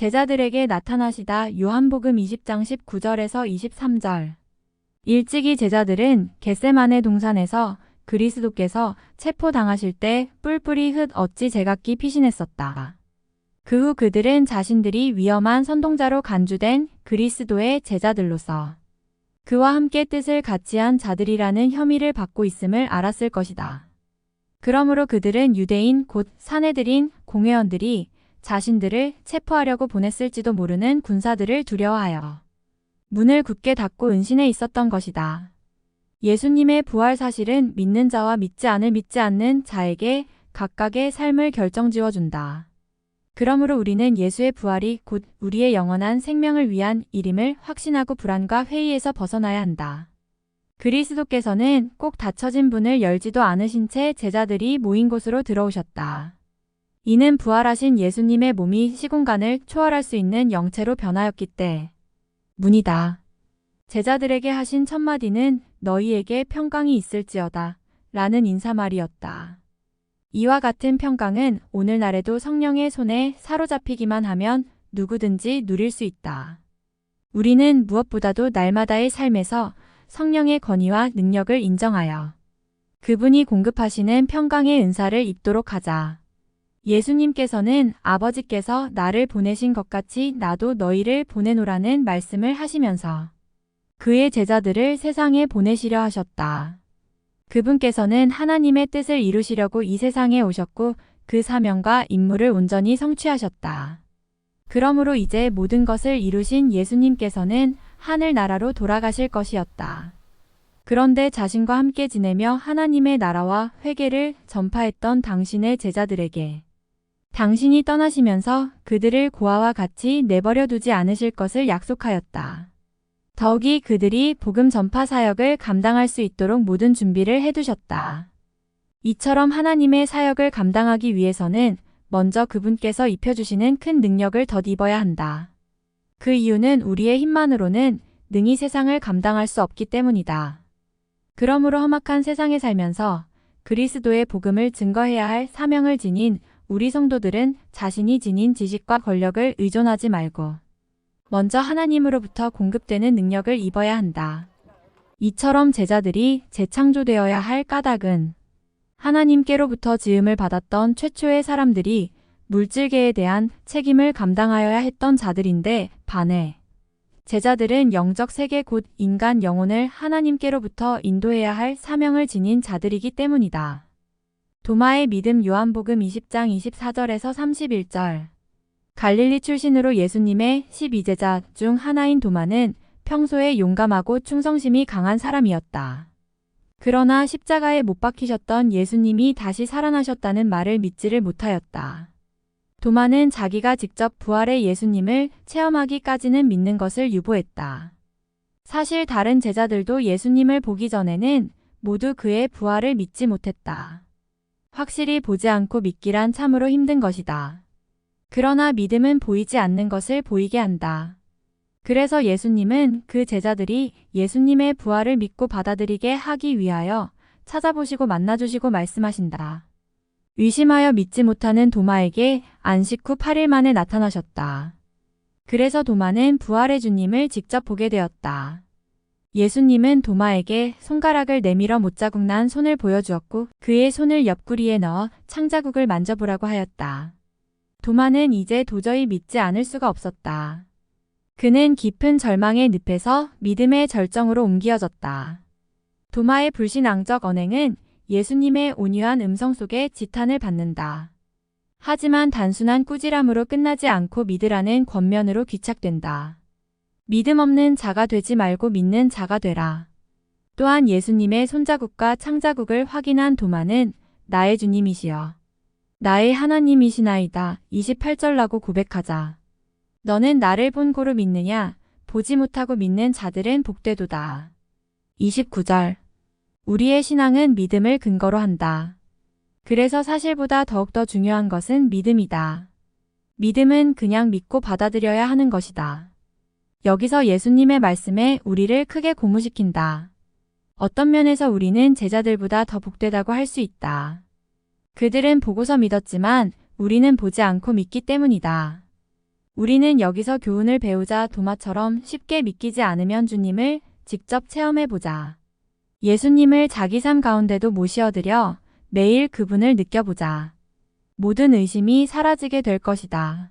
제자들에게 나타나시다. 요한복음 20장 19절에서 23절. 일찍이 제자들은 겟세마네 동산에서 그리스도께서 체포당하실 때 뿔뿔이 흩 어찌 제각기 피신했었다. 그 후 그들은 자신들이 위험한 선동자로 간주된 그리스도의 제자들로서 그와 함께 뜻을 같이한 자들이라는 혐의를 받고 있음을 알았을 것이다. 그러므로 그들은 유대인 곧 사내들인 공회원들이 자신들을 체포하려고 보냈을지도 모르는 군사들을 두려워하여 문을 굳게 닫고 은신해 있었던 것이다. 예수님의 부활 사실은 믿는 자와 믿지 않는 자에게 각각의 삶을 결정지어준다. 그러므로 우리는 예수의 부활이 곧 우리의 영원한 생명을 위한 일임을 확신하고 불안과 회의에서 벗어나야 한다. 그리스도께서는 꼭 닫혀진 문을 열지도 않으신 채 제자들이 모인 곳으로 들어오셨다. 이는 부활하신 예수님의 몸이 시공간을 초월할 수 있는 영체로 변하였기 때문이다. 제자들에게 하신 첫마디는 너희에게 평강이 있을지어다 라는 인사말이었다. 이와 같은 평강은 오늘날에도 성령의 손에 사로잡히기만 하면 누구든지 누릴 수 있다. 우리는 무엇보다도 날마다의 삶에서 성령의 권위와 능력을 인정하여 그분이 공급하시는 평강의 은사를 입도록 하자. 예수님께서는 아버지께서 나를 보내신 것 같이 나도 너희를 보내노라는 말씀을 하시면서 그의 제자들을 세상에 보내시려 하셨다. 그분께서는 하나님의 뜻을 이루시려고 이 세상에 오셨고 그 사명과 임무를 온전히 성취하셨다. 그러므로 이제 모든 것을 이루신 예수님께서는 하늘나라로 돌아가실 것이었다. 그런데 자신과 함께 지내며 하나님의 나라와 회개를 전파했던 당신의 제자들에게 당신이 떠나시면서 그들을 고아와 같이 내버려 두지 않으실 것을 약속하였다. 더욱이 그들이 복음 전파 사역을 감당할 수 있도록 모든 준비를 해두셨다. 이처럼 하나님의 사역을 감당하기 위해서는 먼저 그분께서 입혀주시는 큰 능력을 덧입어야 한다. 그 이유는 우리의 힘만으로는 능히 세상을 감당할 수 없기 때문이다. 그러므로 험악한 세상에 살면서 그리스도의 복음을 증거해야 할 사명을 지닌 우리 성도들은 자신이 지닌 지식과 권력을 의존하지 말고 먼저 하나님으로부터 공급되는 능력을 입어야 한다. 이처럼 제자들이 재창조되어야 할 까닭은 하나님께로부터 지음을 받았던 최초의 사람들이 물질계에 대한 책임을 감당하여야 했던 자들인데 반해 제자들은 영적 세계 곧 인간 영혼을 하나님께로부터 인도해야 할 사명을 지닌 자들이기 때문이다. 도마의 믿음 요한복음 20장 24절에서 31절. 갈릴리 출신으로 예수님의 12제자 중 하나인 도마는 평소에 용감하고 충성심이 강한 사람이었다. 그러나 십자가에 못 박히셨던 예수님이 다시 살아나셨다는 말을 믿지를 못하였다. 도마는 자기가 직접 부활의 예수님을 체험하기까지는 믿는 것을 유보했다. 사실 다른 제자들도 예수님을 보기 전에는 모두 그의 부활을 믿지 못했다. 확실히 보지 않고 믿기란 참으로 힘든 것이다. 그러나 믿음은 보이지 않는 것을 보이게 한다. 그래서 예수님은 그 제자들이 예수님의 부활을 믿고 받아들이게 하기 위하여 찾아보시고 만나주시고 말씀하신다. 의심하여 믿지 못하는 도마에게 안식 후 8일 만에 나타나셨다. 그래서 도마는 부활의 주님을 직접 보게 되었다. 예수님은 도마에게 손가락을 내밀어 못자국 난 손을 보여주었고 그의 손을 옆구리에 넣어 창자국을 만져보라고 하였다. 도마는 이제 도저히 믿지 않을 수가 없었다. 그는 깊은 절망의 늪에서 믿음의 절정으로 옮겨졌다. 도마의 불신앙적 언행은 예수님의 온유한 음성 속에 지탄을 받는다. 하지만 단순한 꾸지람으로 끝나지 않고 믿으라는 권면으로 귀착된다. 믿음 없는 자가 되지 말고 믿는 자가 되라. 또한 예수님의 손자국과 창자국을 확인한 도마는 나의 주님이시여 나의 하나님이시나이다 28절라고 고백하자. 너는 나를 본 고로 믿느냐? 보지 못하고 믿는 자들은 복되도다. 29절. 우리의 신앙은 믿음을 근거로 한다. 그래서 사실보다 더욱더 중요한 것은 믿음이다. 믿음은 그냥 믿고 받아들여야 하는 것이다. 여기서 예수님의 말씀에 우리를 크게 고무시킨다. 어떤 면에서 우리는 제자들보다 더 복되다고 할 수 있다. 그들은 보고서 믿었지만 우리는 보지 않고 믿기 때문이다. 우리는 여기서 교훈을 배우자. 도마처럼 쉽게 믿기지 않으면 주님을 직접 체험해보자. 예수님을 자기 삶 가운데도 모시어드려 매일 그분을 느껴보자. 모든 의심이 사라지게 될 것이다.